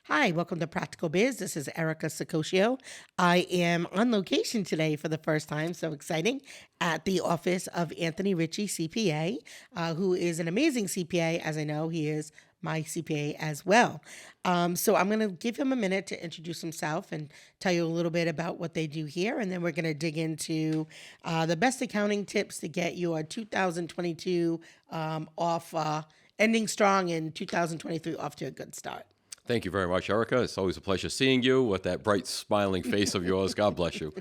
Hi, welcome to Practical Biz. This is Erica Sicosio. I am on location today for the first time, so exciting, at the office of Anthony Ricci, CPA, who is an amazing CPA. As I know, he is my CPA as well. So I'm going to give him a minute to introduce himself and tell you a little bit about what they do here, and then we're going to dig into the best accounting tips to get your 2022 off, ending strong, and 2023 off to a good start. Thank you very much, Erica. It's always a pleasure seeing you with that bright, smiling face of yours. God bless you.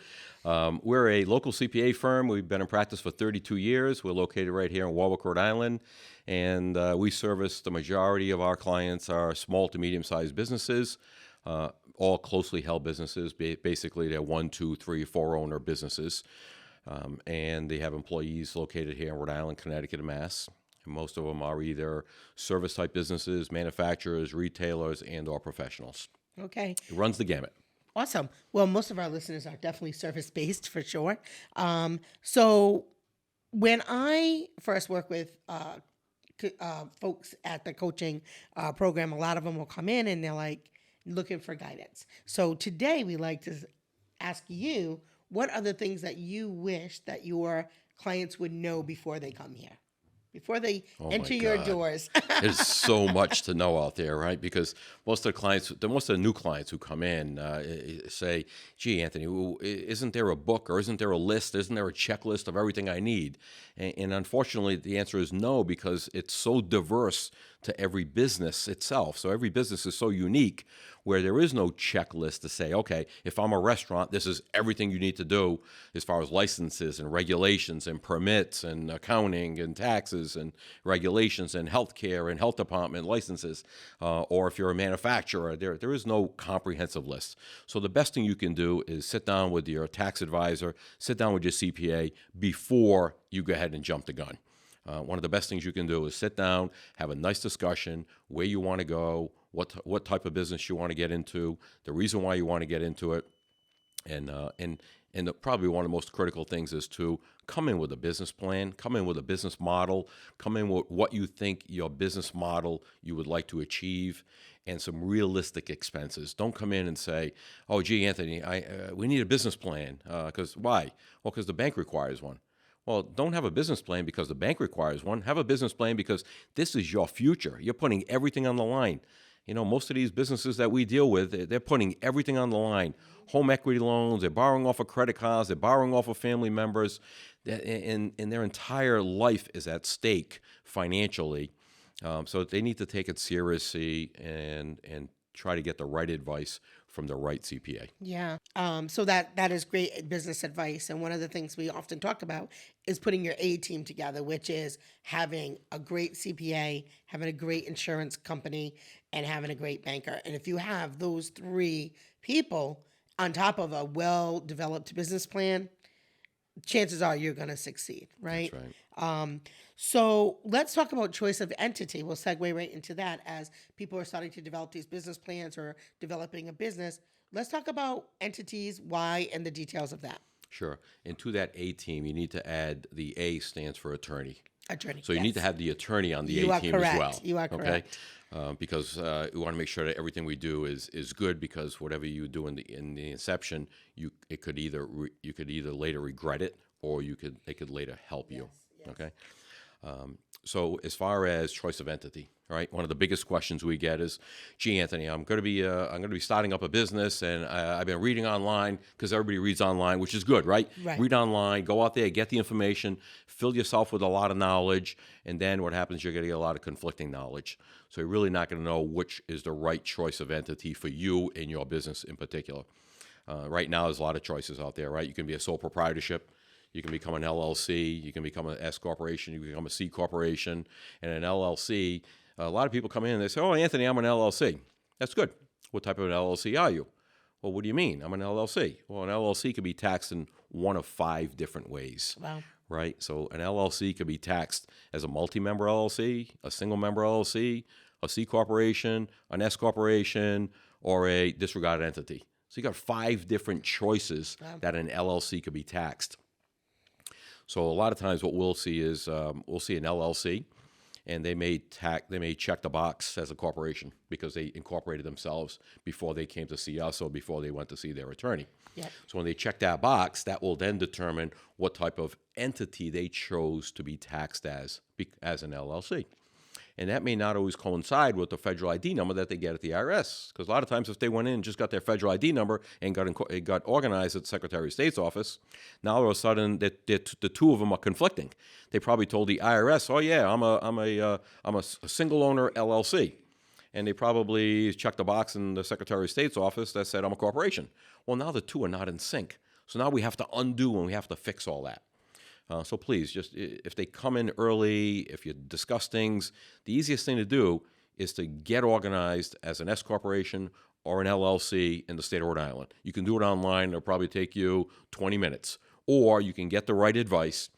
We're a local CPA firm. We've been in practice for 32 years. We're located right here in Warwick, Rhode Island, and we service the majority of our clients are small to medium-sized businesses, all closely held businesses. Basically, they're 1, 2, 3, 4-owner businesses, and they have employees located here in Rhode Island, Connecticut, and Mass. And most of them are either service-type businesses, manufacturers, retailers, and/or professionals. Okay. It runs the gamut. Awesome. Well, most of our listeners are definitely service-based for sure. So when I first work with folks at the coaching program, a lot of them will come in and they're like looking for guidance. So today we like to ask you, what are the things that you wish that your clients would know before they come here? Before they enter your doors. There's so much to know out there, right? Because most of the new clients who come in say, gee, Anthony, isn't there a book or isn't there a list? Isn't there a checklist of everything I need? And unfortunately, the answer is no, because it's so diverse to every business itself. So every business is so unique where there is no checklist to say, okay, if I'm a restaurant, this is everything you need to do as far as licenses and regulations and permits and accounting and taxes and regulations and healthcare and health department licenses. Or if you're a manufacturer, there is no comprehensive list. So the best thing you can do is sit down with your tax advisor, sit down with your CPA before you go ahead and jump the gun. One of the best things you can do is sit down, have a nice discussion, where you want to go, what type of business you want to get into, the reason why you want to get into it, and probably one of the most critical things is to come in with a business plan, come in with a business model, come in with what you think your business model you would like to achieve, and some realistic expenses. Don't come in and say, "Oh, gee, Anthony, we need a business plan." Because why? Well, because the bank requires one. Well, don't have a business plan because the bank requires one. Have a business plan because this is your future. You're putting everything on the line. You know, most of these businesses that we deal with, they're putting everything on the line. Home equity loans, they're borrowing off of credit cards, they're borrowing off of family members, and their entire life is at stake financially. So they need to take it seriously and try to get the right advice from the right CPA. Yeah. So that is great business advice. And one of the things we often talk about is putting your A team together, which is having a great CPA, having a great insurance company, and having a great banker. And if you have those three people on top of a well-developed business plan, chances are you're going to succeed, right? That's right. So let's talk about choice of entity. We'll segue right into that as people are starting to develop these business plans or developing a business. Let's talk about entities, why, and the details of that. Sure. And to that A team, you need to add the A stands for attorney. Attorney. So you need to have the attorney on the A team as well. You are correct. Because we want to make sure that everything we do is good, because whatever you do in the inception, you could either later regret it, or they could later help you. Yes. Okay. So as far as choice of entity, right? One of the biggest questions we get is, "Gee, Anthony, I'm going to be starting up a business, and I've been reading online," because everybody reads online, which is good, right? Right. Read online, go out there, get the information, fill yourself with a lot of knowledge, and then what happens? You're going to get a lot of conflicting knowledge. So you're really not going to know which is the right choice of entity for you and your business in particular. Right now, there's a lot of choices out there, right? You can be a sole proprietorship. You can become an LLC, you can become an S corporation, you can become a C corporation, and an LLC. A lot of people come in and they say, "Oh, Anthony, I'm an LLC." That's good. What type of an LLC are you? Well, what do you mean? I'm an LLC. Well, an LLC could be taxed in one of 5 different ways. Wow. Right? So an LLC could be taxed as a multi-member LLC, a single-member LLC, a C corporation, an S corporation, or a disregarded entity. So you got 5 different choices that an LLC could be taxed. So a lot of times what we'll see is we'll see an LLC, and they may check the box as a corporation because they incorporated themselves before they came to see us or before they went to see their attorney. Yep. So when they check that box, that will then determine what type of entity they chose to be taxed as an LLC. And that may not always coincide with the federal ID number that they get at the IRS. Because a lot of times if they went in and just got their federal ID number and got organized at the Secretary of State's office, now all of a sudden the two of them are conflicting. They probably told the IRS, oh yeah, I'm a single owner LLC. And they probably checked the box in the Secretary of State's office that said I'm a corporation. Well, now the two are not in sync. So now we have to undo and we have to fix all that. So please, just if they come in early, if you discuss things, the easiest thing to do is to get organized as an S corporation or an LLC in the state of Rhode Island. You can do it online. It'll probably take you 20 minutes. Or you can get the right advice,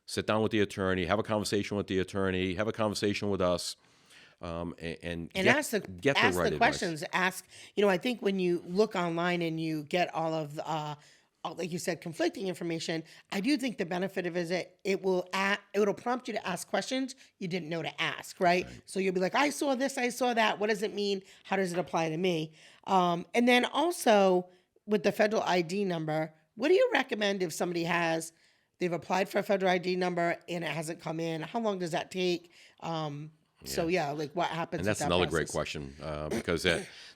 sit down with the attorney, have a conversation with the attorney, have a conversation with us, and ask the right advice. questions. Ask, I think when you look online and you get all of the, like you said, conflicting information, I do think the benefit of it is it'll prompt you to ask questions you didn't know to ask, right? So you'll be like, I saw this, I saw that. What does it mean? How does it apply to me? And then also with the federal ID number, what do you recommend if somebody they've applied for a federal ID number and it hasn't come in? How long does that take? So like what happens? And that's with that another process? great question because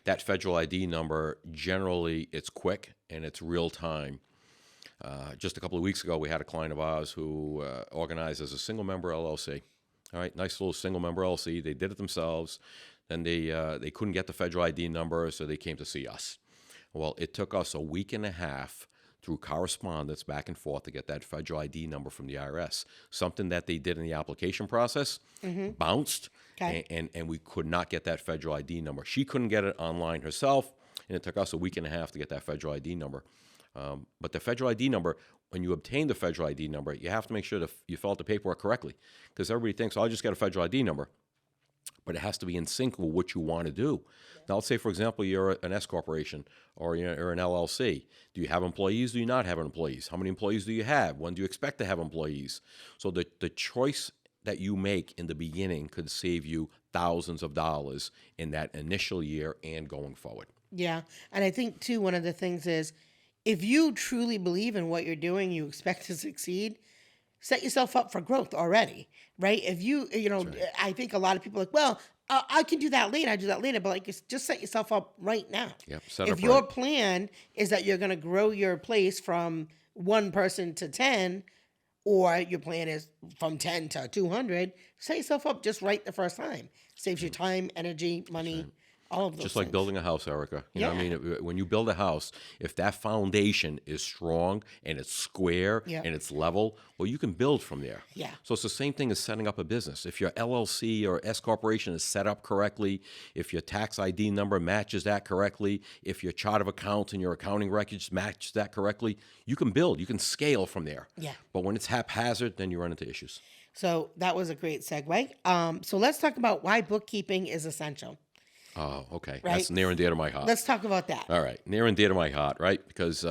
that federal ID number, generally it's quick and it's real time. Just a couple of weeks ago, we had a client of ours who organized as a single member LLC. All right, nice little single member LLC. They did it themselves. Then they couldn't get the federal ID number, so they came to see us. Well, it took us a week and a half through correspondence back and forth to get that federal ID number from the IRS. Something that they did in the application process bounced, and we could not get that federal ID number. She couldn't get it online herself, and it took us a week and a half to get that federal ID number. But the federal ID number, when you obtain the federal ID number, you have to make sure that you fill out the paperwork correctly. Because everybody thinks, oh, I'll just get a federal ID number. But it has to be in sync with what you want to do. Now, let's say, for example, you're an S corporation or you're an LLC. Do you have employees? Do you not have employees? How many employees do you have? When do you expect to have employees? So the choice that you make in the beginning could save you thousands of dollars in that initial year and going forward. Yeah. And I think, too, one of the things is if you truly believe in what you're doing, you expect to succeed, set yourself up for growth already, right? If I think a lot of people are like, well, I can do that later. I do that later. But just set yourself up right now. Yep, if your plan is that you're going to grow your place from one person to 10, or your plan is from 10 to 200, set yourself up just right the first time. Saves you time, energy, money, all of those Just like things. building a house, Erica. You know what I mean? When you build a house, if that foundation is strong and it's square and it's level, well, you can build from there. Yeah. So it's the same thing as setting up a business. If your LLC or S corporation is set up correctly, if your tax ID number matches that correctly, if your chart of accounts and your accounting records match that correctly, you can build. You can scale from there. Yeah. But when it's haphazard, then you run into issues. So that was a great segue. So let's talk about why bookkeeping is essential. Oh, okay. Right? That's near and dear to my heart. Let's talk about that. All right. Near and dear to my heart, right? Because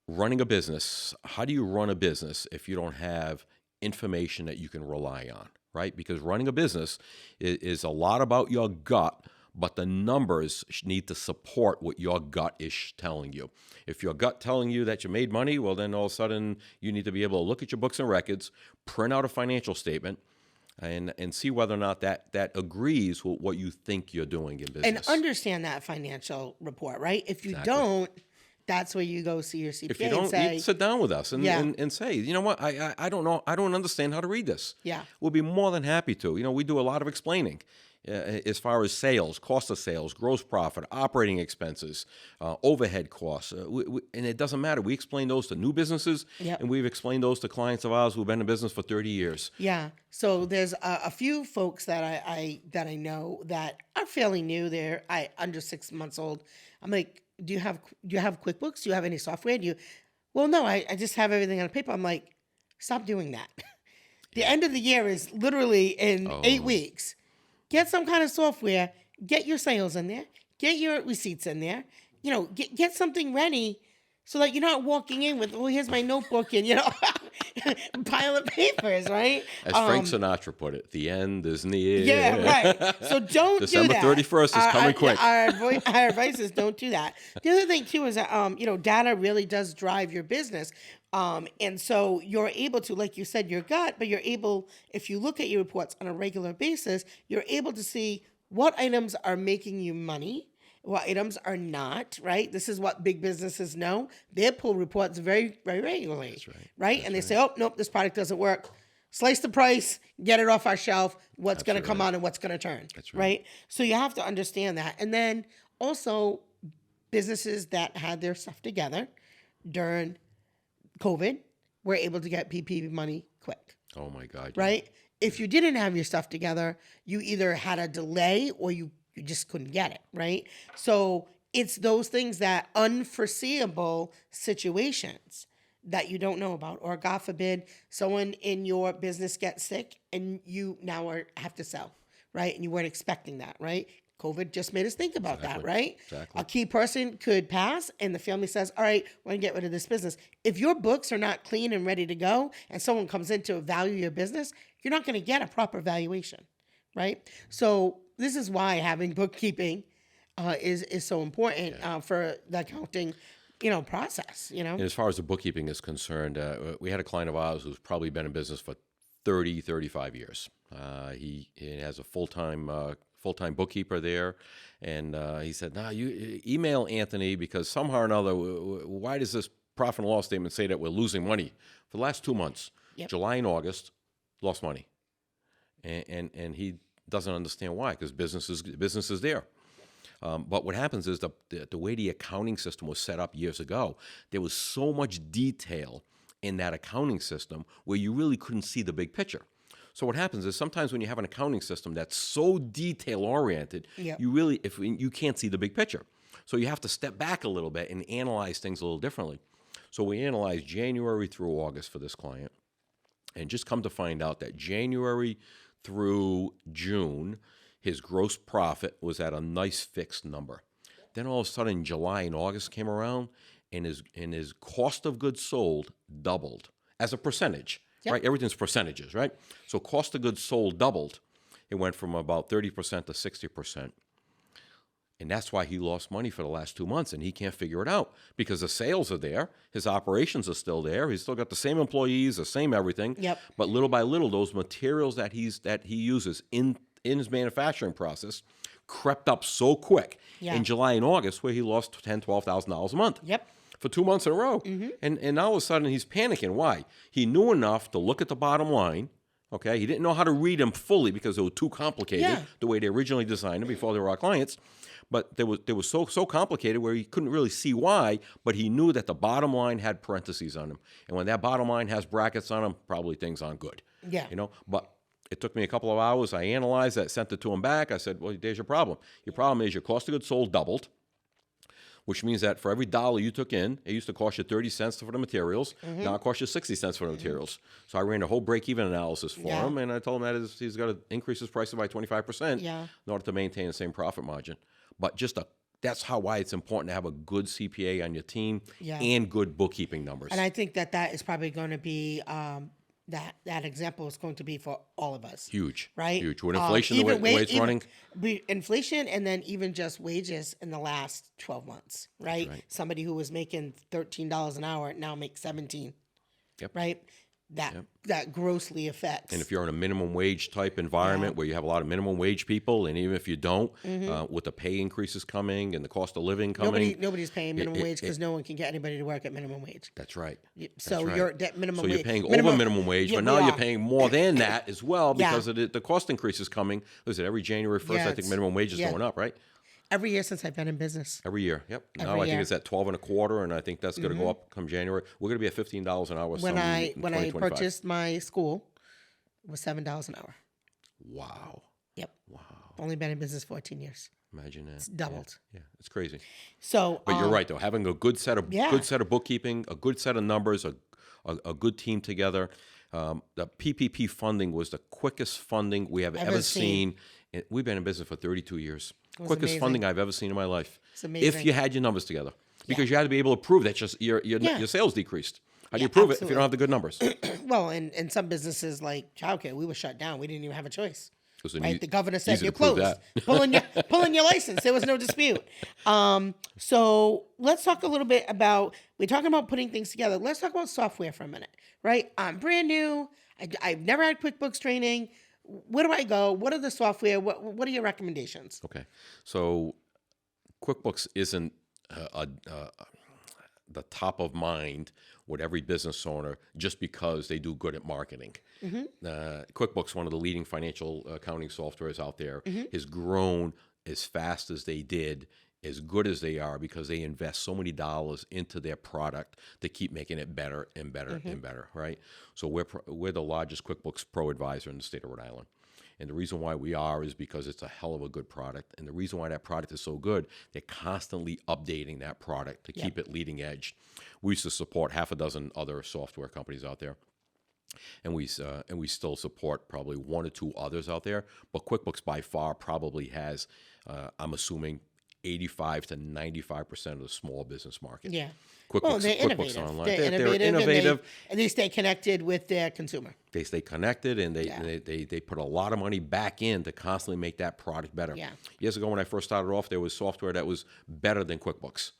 running a business, how do you run a business if you don't have information that you can rely on, right? Because running a business is a lot about your gut, but the numbers need to support what your gut is telling you. If your gut telling you that you made money, well, then all of a sudden you need to be able to look at your books and records, print out a financial statement, and see whether or not that agrees with what you think you're doing in business. And understand that financial report, right? If you don't, that's where you go see your CPA if you don't, and say, you sit down with us and say, you know what, I don't know, I don't understand how to read this. Yeah. We'll be more than happy to. We do a lot of explaining. As far as sales, cost of sales, gross profit, operating expenses, overhead costs, and it doesn't matter. We explain those to new businesses, and we've explained those to clients of ours who've been in business for 30 years. Yeah. So there's a few folks that I know that are fairly new. They're under 6 months old. I'm like, do you have QuickBooks? Do you have any software? Well, no, I just have everything on paper. I'm like, stop doing that. The end of the year is literally in 8 weeks. Get some kind of software, get your sales in there, get your receipts in there, get something ready so that you're not walking in with, here's my notebook and, pile of papers, right? As Frank Sinatra put it, the end is near. Yeah, right. So don't December do that. 31st is coming quick. Our advice is don't do that. The other thing too is that data really does drive your business. And so you're able to, like you said, your gut, but you're able, if you look at your reports on a regular basis, you're able to see what items are making you money, what items are not, right? This is what big businesses know. They pull reports very, very regularly. That's right. Right? And they say, oh, nope, this product doesn't work. Slice the price, get it off our shelf, what's going to come on and what's going to turn. That's right. So you have to understand that. And then also businesses that had their stuff together during COVID were able to get PPP money quick. Oh my God. Right? If you didn't have your stuff together, you either had a delay or you just couldn't get it, right? So it's those things, that unforeseeable situations that you don't know about, or God forbid, someone in your business gets sick and you now have to sell, right? And you weren't expecting that, right? COVID just made us think about that, right? Exactly. A key person could pass and the family says, all right, we're going to get rid of this business. If your books are not clean and ready to go and someone comes in to value your business, you're not going to get a proper valuation, right? So this is why having bookkeeping is so important for the accounting process. And as far as the bookkeeping is concerned, we had a client of ours who's probably been in business for 30, 35 years. He has a full-time bookkeeper there, and he said, "No, you email Anthony, because somehow or another, why does this profit and loss statement say that we're losing money for the last 2 months, July and August, lost money," and he doesn't understand why, because business is there. But what happens is the way the accounting system was set up years ago, there was so much detail in that accounting system where you really couldn't see the big picture. So what happens is sometimes when you have an accounting system that's so detail-oriented, you can't see the big picture. So you have to step back a little bit and analyze things a little differently. So we analyzed January through August for this client, and just come to find out that January through June, his gross profit was at a nice fixed number. Then all of a sudden, July and August came around, and his cost of goods sold doubled as a percentage. Right, everything's percentages, right? So cost of goods sold doubled. It went from about 30% to 60%. And that's why he lost money for the last 2 months, and he can't figure it out, because the sales are there, his operations are still there, he's still got the same employees, the same everything. But little by little, those materials that he uses in his manufacturing process crept up so quick in July and August, where he lost $10,000, $12,000 a month. For 2 months in a row. And now all of a sudden he's panicking. Why? He knew enough to look at the bottom line. Okay, he didn't know how to read them fully because they were too complicated the way they originally designed them before they were our clients. But they were so complicated where he couldn't really see why, but he knew that the bottom line had parentheses on them. And when that bottom line has brackets on them, probably things aren't good. But it took me a couple of hours. I analyzed that, sent it to him back. I said, well, there's your problem. Your problem is your cost of goods sold doubled, which means that for every dollar you took in, it used to cost you 30 cents for the materials. Now it costs you 60 cents for the materials. So I ran a whole break-even analysis for him, and I told him that he's got to increase his prices by 25% in order to maintain the same profit margin. But that's why it's important to have a good CPA on your team and good bookkeeping numbers. And I think that is probably going to be that example is going to be for all of us. Huge. Right? Huge. With inflation, the way it's running. Inflation, and then even just wages in the last 12 months, right? Somebody who was making $13 an hour now makes $17. Right? That grossly affects. And if you're in a minimum wage type environment where you have a lot of minimum wage people, and even if you don't, with the pay increases coming and the cost of living coming, nobody's paying minimum wage because no one can get anybody to work at minimum wage. That's right. So you're that minimum. So wage, you're paying over minimum wage, but now you're paying more than that as well because of the cost increase is coming. Listen, every January 1st, I think minimum wage is going up, right? Every year since I've been in business. Every year, Now I think it's at 12 and a quarter, and I think that's going to go up come January. We're going to be at $15 an hour. When I purchased my school, it was $7 an hour. Wow. Wow. Only been in business 14 years. Imagine that. It's doubled. Yeah, it's crazy. So, but you're right though. Having a good set of bookkeeping, a good set of numbers, a good team together. The PPP funding was the quickest funding we have ever seen. We've been in business for 32 years. Quickest funding I've ever seen in my life. It's amazing. If you had your numbers together, because you had to be able to prove that your sales decreased. How do you prove it if you don't have the good numbers? Well, and some businesses like childcare, we were shut down. We didn't even have a choice. Right? E- The governor said easy you're to prove closed. that. Pulling your license. There was no dispute. So let's talk a little bit about, we're talking about putting things together. Let's talk about software for a minute, right? I'm brand new. I've never had QuickBooks training. Where do I go? What are the software? What are your recommendations? Okay. So QuickBooks isn't the top of mind with every business owner just because they do good at marketing. QuickBooks, one of the leading financial accounting softwares out there, has grown as fast as they did, as good as they are, because they invest so many dollars into their product to keep making it better and better and better, right? So we're the largest QuickBooks Pro advisor in the state of Rhode Island. And the reason why we are is because it's a hell of a good product. And the reason why that product is so good, they're constantly updating that product to keep it leading edge. We used to support half a dozen other software companies out there. And we still support probably one or two others out there. But QuickBooks by far probably has, I'm assuming, 85 to 95% of the small business market. Yeah. QuickBooks, Well, they're QuickBooks innovative. Online. They're innovative. And they stay connected with their consumer. They stay connected, and they put a lot of money back in to constantly make that product better. Yeah. Years ago when I first started off, there was software that was better than QuickBooks.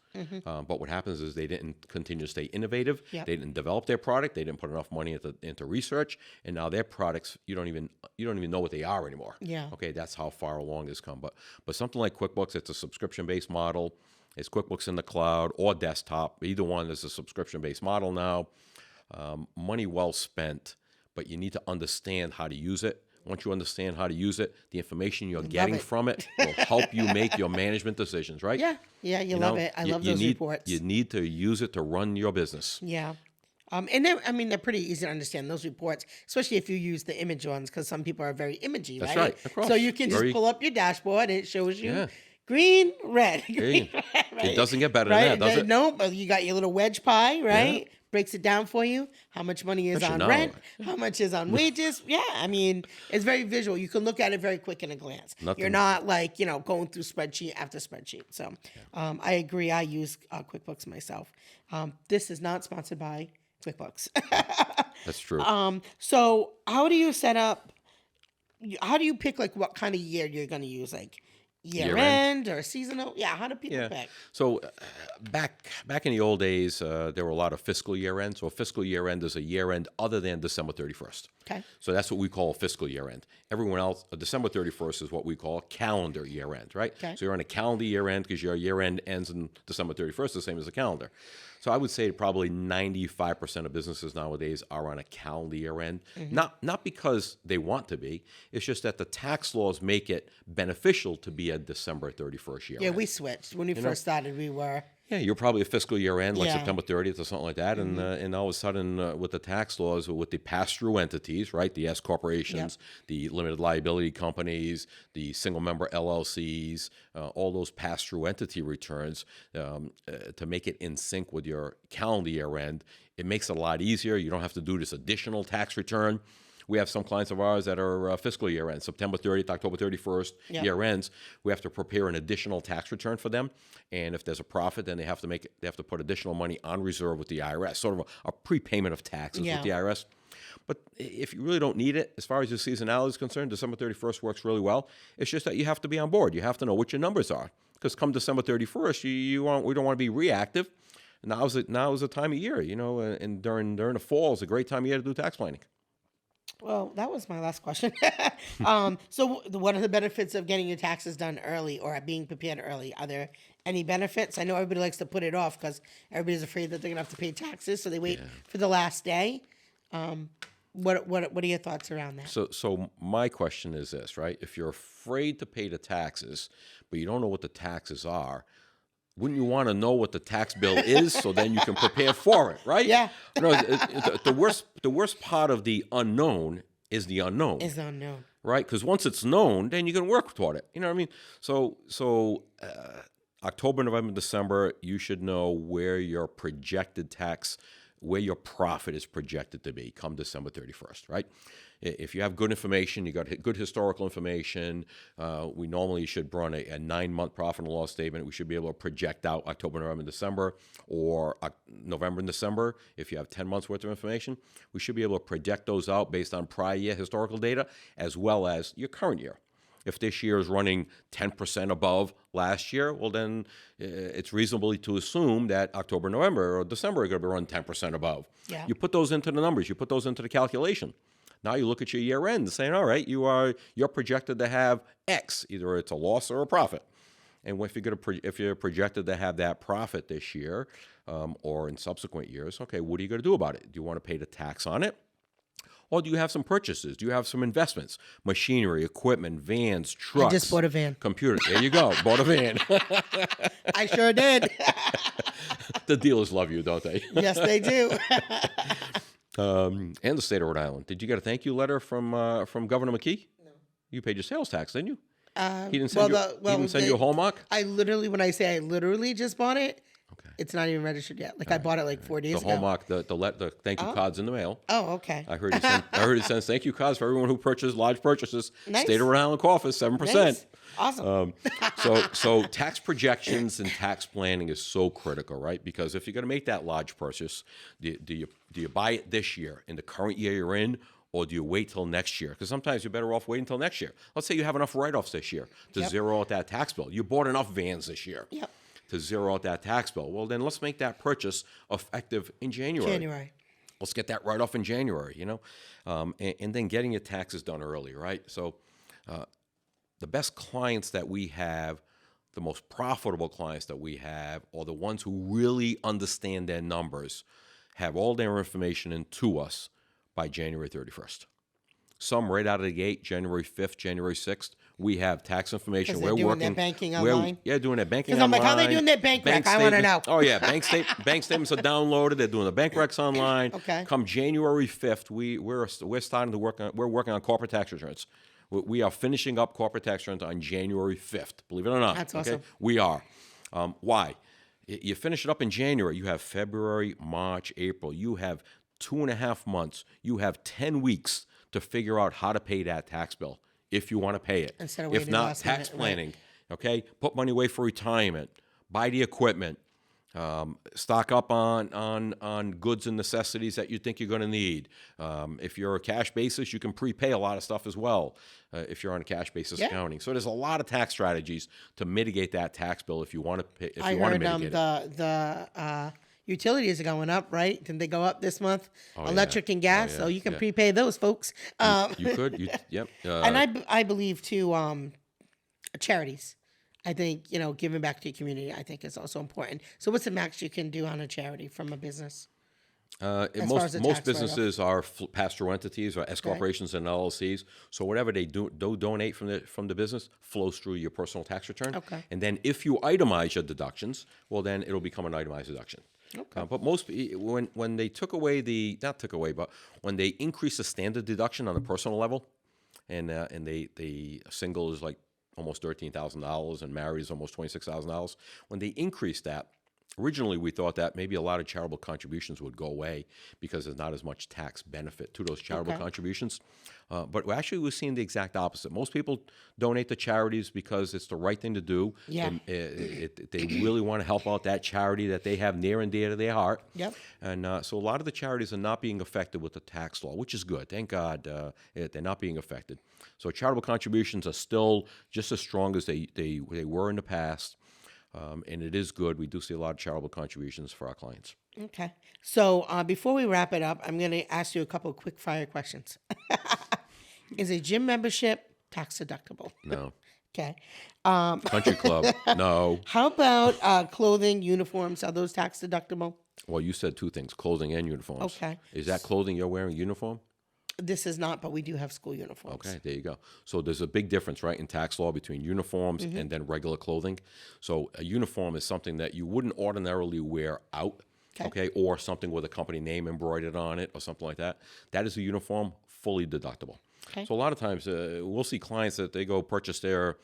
But what happens is they didn't continue to stay innovative. Yep. They didn't develop their product. They didn't put enough money into research, and now their products you don't even know what they are anymore. Yeah. Okay, that's how far along it's come. But something like QuickBooks, it's a subscription-based model. It's QuickBooks in the cloud or desktop. Either one is a subscription-based model now. Money well spent, but you need to understand how to use it. Once you understand how to use it, the information you're getting from it will help you make your management decisions, right? Yeah, you love it. I love those reports. You need to use it to run your business. Yeah. And they're pretty easy to understand, those reports, especially if you use the image ones, because some people are very imagey, That's right? Of course. So you can just pull up your dashboard and it shows you Yeah. green, red, green, red, right? It doesn't get better than that, does it? No, but you got your little wedge pie, right? Breaks it down for you. How much money is on rent? How much is on wages? Yeah, it's very visual. You can look at it very quick in a glance. You're not like, going through spreadsheet after spreadsheet. So I agree. I use QuickBooks myself. This is not sponsored by QuickBooks. That's true. So how do you set up? How do you pick like what kind of year you're going to use? Like year end or seasonal? Yeah, how do people pick? So back in the old days, there were a lot of fiscal year end. So a fiscal year end is a year end other than December 31st. Okay. So that's what we call a fiscal year end. Everyone else, December 31st is what we call a calendar year end, right? Okay. So you're on a calendar year end because your year end ends in December 31st, the same as the calendar. So I would say probably 95% of businesses nowadays are on a calendar year end. Not because they want to be. It's just that the tax laws make it beneficial to be a December 31st year end. Yeah, we switched. When we first started, we were... Yeah, you're probably a fiscal year end, like Yeah. September 30th or something like that. And all of a sudden, with the tax laws, with the pass-through entities, right, the S corporations, the limited liability companies, the single-member LLCs, all those pass-through entity returns, to make it in sync with your calendar year end, it makes it a lot easier. You don't have to do this additional tax return. We have some clients of ours that are fiscal year end, September 30th, October 31st, year ends. We have to prepare an additional tax return for them. And if there's a profit, then they have to put additional money on reserve with the IRS, sort of a prepayment of taxes with the IRS. But if you really don't need it, as far as your seasonality is concerned, December 31st works really well. It's just that you have to be on board. You have to know what your numbers are. Because come December 31st, we don't want to be reactive. Now is the time of year, and during the fall is a great time of year to do tax planning. Well, that was my last question. So what are the benefits of getting your taxes done early or being prepared early? Are there any benefits? I know everybody likes to put it off because everybody's afraid that they're going to have to pay taxes, so they wait for the last day. What are your thoughts around that? So my question is this, right? If you're afraid to pay the taxes, but you don't know what the taxes are, wouldn't you want to know what the tax bill is so then you can prepare for it, right? Yeah. The worst part of the unknown is the unknown. Is unknown. Right? Because once it's known, then you can work toward it. You know what I mean? So October, November, December, you should know where your projected tax, where your profit is projected to be come December 31st, right? If you have good information, you got good historical information, we normally should run a 9-month profit and loss statement. We should be able to project out October, November, and December, or November and December. If you have 10 months worth of information, we should be able to project those out based on prior year historical data as well as your current year. If this year is running 10% above last year, well, then it's reasonable to assume that October, November, or December are going to be run 10% above. Yeah. You put those into the numbers. You put those into the calculation. Now you look at your year end saying, all right, you're projected to have X. Either it's a loss or a profit. And if you're projected to have that profit this year or in subsequent years, okay, what are you going to do about it? Do you want to pay the tax on it? Or do you have some purchases? Do you have some investments? Machinery, equipment, vans, trucks. I just bought a van. Computers. There you go. Bought a van. I sure did. The dealers love you, don't they? Yes, they do. And the state of Rhode Island. Did you get a thank you letter from Governor McKee? No. You paid your sales tax, didn't you? He didn't send you a hallmark? When I say I literally just bought it, Okay. it's not even registered yet. Like I bought it like 4 days ago. The hallmark, the thank you cards in the mail. Oh, okay. I heard he sends thank you cards for everyone who purchased large purchases. Nice. State of Rhode Island office, 7%. Nice. Awesome. So tax projections and tax planning is so critical, right? Because if you're going to make that large purchase, do you buy it this year in the current year you're in, or do you wait till next year? Because sometimes you're better off waiting until next year. Let's say you have enough write-offs this year to zero out that tax bill. You bought enough vans this year. Yep. To zero out that tax bill. Well, then let's make that purchase effective in January. Let's get that write-off in January, and then getting your taxes done early, right? So the best clients that we have, the most profitable clients that we have, are the ones who really understand their numbers, have all their information into us by January 31st. Some right out of the gate, January 5th, January 6th, we have tax information. We're doing their banking online? Doing their banking online. Because I'm online. like, how are they doing their bank rec? I want to know. Oh, yeah. Bank statements are downloaded. They're doing the bank recs online. Okay. Come January 5th, we're starting to we're working on corporate tax returns. We are finishing up corporate tax returns on January 5th, believe it or not. That's awesome. We are. Why? You finish it up in January. You have February, March, April. You have 2.5 months. You have 10 weeks to figure out how to pay that tax bill if you want to pay it. Instead of if waiting not, last tax minute, planning. Right. Okay, put money away for retirement. Buy the equipment. Stock up on goods and necessities that you think you're going to need. If you're a cash basis, you can prepay a lot of stuff as well. If you're on a cash basis accounting, so there's a lot of tax strategies to mitigate that tax bill if you want to pay. If you want to mitigate it. The utilities are going up, right? Didn't they go up this month? Oh, Electric and gas, so you can prepay those, folks. You could, yep. And I believe too, charities. I think giving back to your community, I think, is also important. So, what's the max you can do on a charity from a business? Most businesses are pass-through entities or S corporations and LLCs. So whatever they do donate from the business flows through your personal tax return. Okay. And then if you itemize your deductions, well, then it'll become an itemized deduction. Okay. But when they but when they increased the standard deduction on the personal level, and the single is like almost $13,000 and married is almost $26,000. When they increased that, originally we thought that maybe a lot of charitable contributions would go away because there's not as much tax benefit to those charitable contributions. But we're seeing the exact opposite. Most people donate to charities because it's the right thing to do. Yeah. They really want to help out that charity that they have near and dear to their heart. Yep. And so a lot of the charities are not being affected with the tax law, which is good. Thank God they're not being affected. So charitable contributions are still just as strong as they were in the past. And it is good. We do see a lot of charitable contributions for our clients. Okay. So before we wrap it up, I'm going to ask you a couple of quick fire questions. Is a gym membership tax deductible? No. Okay. Country club? No. How about clothing, uniforms? Are those tax deductible? Well, you said two things, clothing and uniforms. Okay. Is that clothing you're wearing, uniform? This is not, but we do have school uniforms. Okay, there you go. So there's a big difference, right, in tax law between uniforms and then regular clothing. So a uniform is something that you wouldn't ordinarily wear out, okay, or something with a company name embroidered on it or something like that. That is a uniform, fully deductible. Okay. So a lot of times we'll see clients that they go purchase they're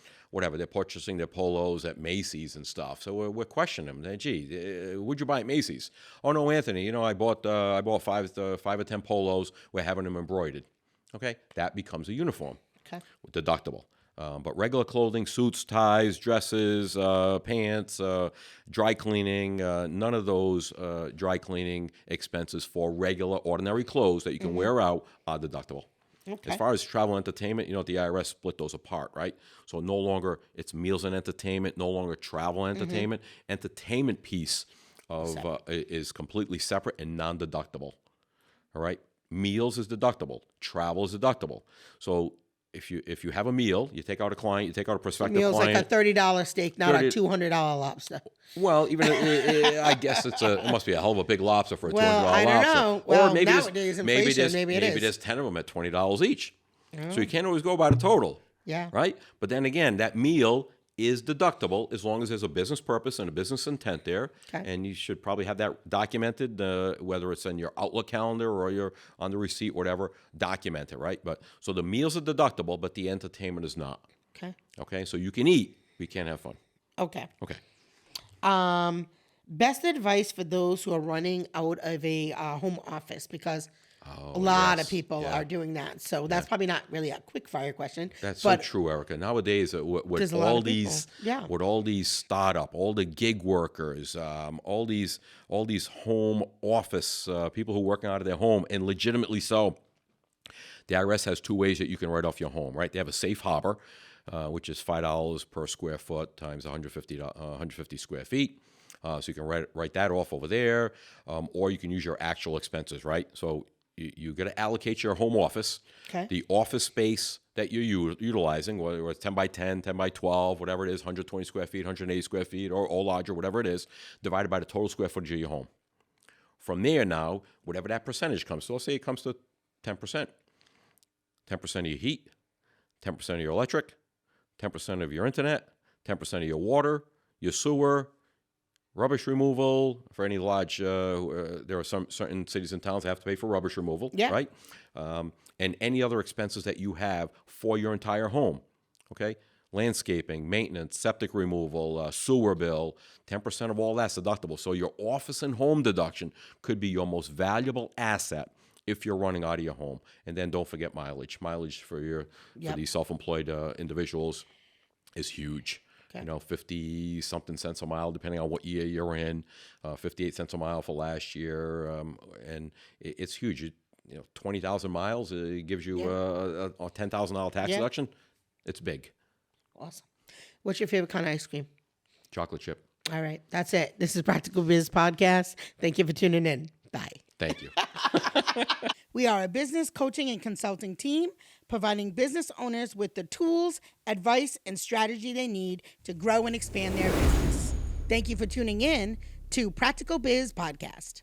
purchasing their polos at Macy's and stuff. So we're questioning them. Gee, would you buy at Macy's? Oh no, Anthony. I bought 5 or 10 polos. We're having them embroidered. Okay, that becomes a uniform Okay. deductible. But regular clothing, suits, ties, dresses, pants, dry cleaning, none of those dry cleaning expenses for regular, ordinary clothes that you can wear out are deductible. Okay. As far as travel and entertainment, the IRS split those apart, right? So no longer it's meals and entertainment, no longer travel and entertainment. Entertainment piece of is completely separate and non-deductible. All right, meals is deductible, travel is deductible. So if you have a meal, you take out a client, you take out a prospective Meals client. like a $30 steak, not a 30 $200 lobster. Well, even I guess it must be a hell of a big lobster for a $200 Well, I don't lobster. know. Well, maybe nowadays, inflation, maybe it is. there's 10 of them at $20 each. So you can't always go by the total. Yeah. Right? But then again, that meal is deductible as long as there's a business purpose and a business intent there. Okay. And you should probably have that documented, whether it's in your Outlook calendar or you're on the receipt, whatever, document it, right? But so the meals are deductible, but the entertainment is not. Okay. Okay? So you can eat, but you can't have fun. Okay. Okay. Best advice for those who are running out of a home office, because a lot of people are doing that. So that's probably not really a quick fire question. That's but so true, Erica. Nowadays, with a lot all of people. these, Yeah. with all these startup, all the gig workers, all these home office people who are working out of their home, and legitimately so, the IRS has two ways that you can write off your home. Right? They have a safe harbor, which is $5 per square foot times 150 square feet. So you can write that off over there, or you can use your actual expenses. Right? So you got to allocate your home office, the office space that you're utilizing, whether it's 10 by 10, 10 by 12, whatever it is, 120 square feet, 180 square feet, or larger, whatever it is, divided by the total square footage of your home. From there now, whatever that percentage comes to, let's say it comes to 10%. 10% of your heat, 10% of your electric, 10% of your internet, 10% of your water, your sewer, rubbish removal for any large. There are some certain cities and towns that have to pay for rubbish removal, right? And any other expenses that you have for your entire home. Okay, landscaping, maintenance, septic removal, sewer bill. 10% of all that's deductible. So your office and home deduction could be your most valuable asset if you're running out of your home. And then don't forget mileage. Mileage for these self-employed individuals is huge. 50 something cents a mile, depending on what year you're in, 58 cents a mile for last year. And it's huge. 20,000 miles, it gives you a $10,000 tax deduction. It's big. Awesome. What's your favorite kind of ice cream? Chocolate chip. All right. That's it. This is Practical Biz Podcast. Thank you for tuning in. Bye. Thank you. We are a business coaching and consulting team providing business owners with the tools, advice, and strategy they need to grow and expand their business. Thank you for tuning in to Practical Biz Podcast.